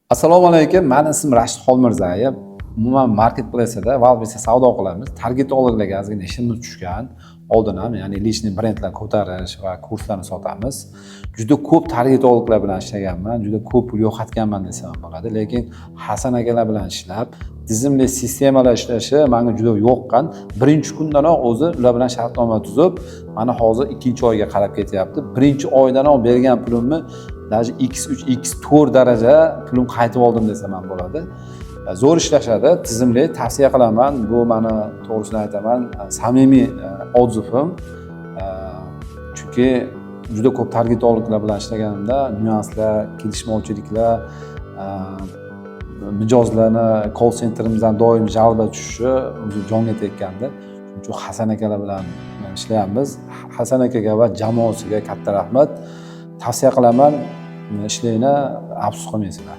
Assalomu alaykum. Meni ismim Rashid Xolmirzayev. Umuman marketplace'da Wildberries'da savdo qilamiz. Targetologlarga ozgina ishimiz tushgan. Oldin ham, ya'ni lичный brendlar ko'tarish va kurslarni sotamiz. Juda ko'p targetologlar bilan ishlaganman, juda ko'p pul yo'qotganman desam bo'ladi, lekin Hasan akalar bilan ishlab, tizimli sistemalar ishlashi menga juda yoqqan. Birinchi kundanoq o'zi ular bilan shartnoma tuzib, mana hozir 2-oyga qarab ketyapti. Birinchi oydanoq bergan pulimni даже x3, x4 daraja pulim qaytib oldim desam ham bo'ladi. Zo'r ishlashadi, tizimli, tavsiya qilaman. Bu meni to'g'risini aytaman, samimiy odzivim. Chunki juda ko'p targetologlar bilan ishlaganimda nyuanslar, kelishmovchiliklar, mijozlarni call centrimizdan doim jalba tushishi o'zi jonga tekkandi. Shuning uchun Hasan akalar bilan ishlayapmiz. Hasan akaga va jamoasiga katta rahmat. Tavsiya qilaman, ishlanglar, afsus qilmaysizlar.